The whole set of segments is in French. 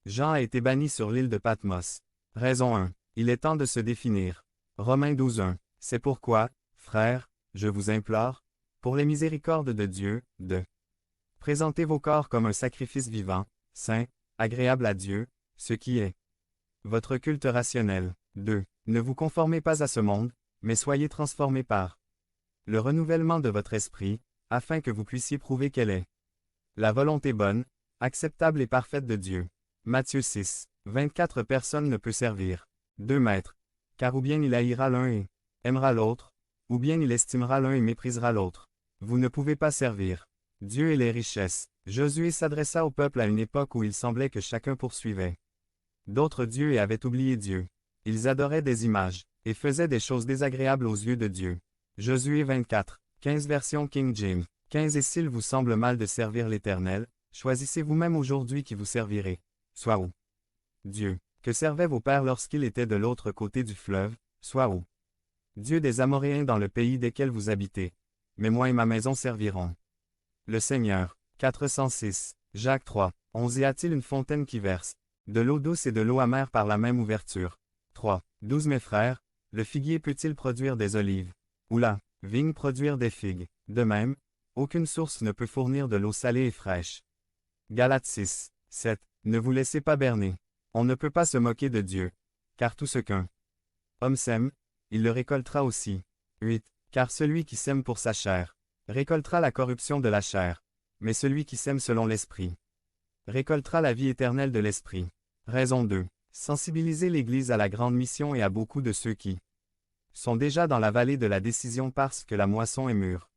Jean a été banni sur l'île de Patmos. Raison 1. Il est temps de se définir. Romains 12:1. C'est pourquoi, frères, je vous implore, pour les miséricordes de Dieu, de présenter vos corps comme un sacrifice vivant, saint, agréable à Dieu, ce qui est votre culte rationnel. 2. Ne vous conformez pas à ce monde, mais soyez transformés par le renouvellement de votre esprit, afin que vous puissiez prouver quelle est la volonté bonne, acceptable et parfaite de Dieu. Matthieu 6. 24 Personne ne peut servir 2 maîtres, car ou bien il haïra l'un et aimera l'autre, ou bien il estimera l'un et méprisera l'autre. Vous ne pouvez pas servir Dieu et les richesses. Josué s'adressa au peuple à une époque où il semblait que chacun poursuivait d'autres dieux et avait oublié Dieu. Ils adoraient des images, et faisaient des choses désagréables aux yeux de Dieu. Josué 24, 15 version King James. 15 Et s'il vous semble mal de servir l'Éternel, choisissez vous-même aujourd'hui qui vous servirez. Soit où Dieu, que servaient vos pères lorsqu'ils étaient de l'autre côté du fleuve, soit où Dieu des Amoréens dans le pays desquels vous habitez. Mais moi et ma maison servirons le Seigneur. 406. Jacques 3. 11 Y a-t-il une fontaine qui verse de l'eau douce et de l'eau amère par la même ouverture? 3. 12 Mes frères, le figuier peut-il produire des olives? Ou la vigne produire des figues? De même, aucune source ne peut fournir de l'eau salée et fraîche. Galates 6. 7. Ne vous laissez pas berner. On ne peut pas se moquer de Dieu, car tout ce qu'un homme sème, il le récoltera aussi. 8. Car celui qui sème pour sa chair récoltera la corruption de la chair, mais celui qui sème selon l'Esprit récoltera la vie éternelle de l'Esprit. Raison 2. Sensibiliser l'Église à la grande mission et à beaucoup de ceux qui sont déjà dans la vallée de la décision parce que la moisson est mûre.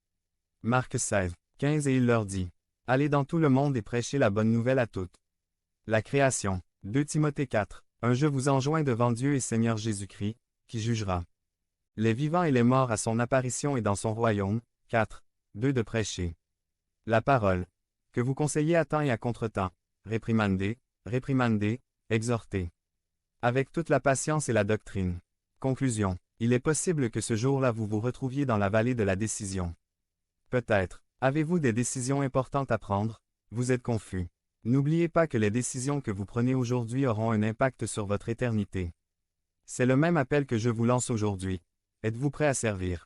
Marc 16, 15 Et il leur dit, allez dans tout le monde et prêchez la bonne nouvelle à toutes. La création. 2 Timothée 4, 1 Je vous enjoins devant Dieu et Seigneur Jésus-Christ, qui jugera les vivants et les morts à son apparition et dans son royaume. 4, 2 De prêcher la parole, que vous conseillez à temps et à contre-temps, réprimandez, exhortez, avec toute la patience et la doctrine. Conclusion. Il est possible que ce jour-là vous vous retrouviez dans la vallée de la décision. Peut-être, avez-vous des décisions importantes à prendre, vous êtes confus. N'oubliez pas que les décisions que vous prenez aujourd'hui auront un impact sur votre éternité. C'est le même appel que je vous lance aujourd'hui. Êtes-vous prêt à servir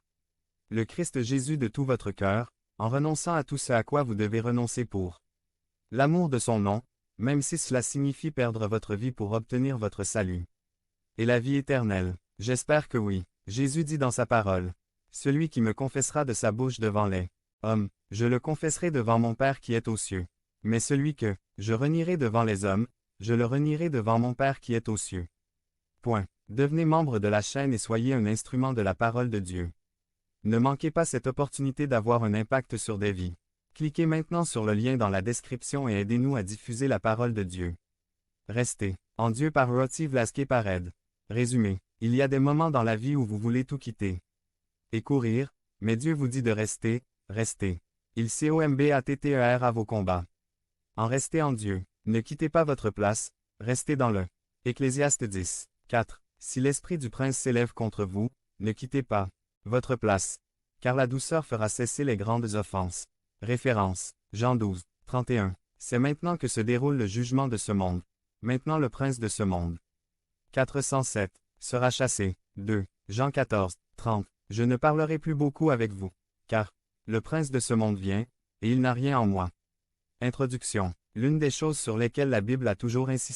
le Christ Jésus de tout votre cœur, en renonçant à tout ce à quoi vous devez renoncer pour l'amour de son nom, même si cela signifie perdre votre vie pour obtenir votre salut et la vie éternelle? J'espère que oui. Jésus dit dans sa parole, « Celui qui me confessera de sa bouche devant les hommes, je le confesserai devant mon Père qui est aux cieux. Mais celui que je renierai devant les hommes, je le renierai devant mon Père qui est aux cieux. » Point. Devenez membre de la chaîne et soyez un instrument de la parole de Dieu. Ne manquez pas cette opportunité d'avoir un impact sur des vies. Cliquez maintenant sur le lien dans la description et aidez-nous à diffuser la parole de Dieu. Restez en Dieu par Roti Vlasquez Pared. Résumé. Il y a des moments dans la vie où vous voulez tout quitter et courir, mais Dieu vous dit de rester, restez. Il combattera à vos combats. En restez en Dieu. Ne quittez pas votre place, restez dans le. Ecclésiaste 10, 4. Si l'esprit du prince s'élève contre vous, ne quittez pas votre place, car la douceur fera cesser les grandes offenses. Référence. Jean 12, 31. C'est maintenant que se déroule le jugement de ce monde. Maintenant le prince de ce monde. 407. Sera chassé. 2. Jean 14, 30. Je ne parlerai plus beaucoup avec vous, car le prince de ce monde vient, et il n'a rien en moi. Introduction. L'une des choses sur lesquelles la Bible a toujours insisté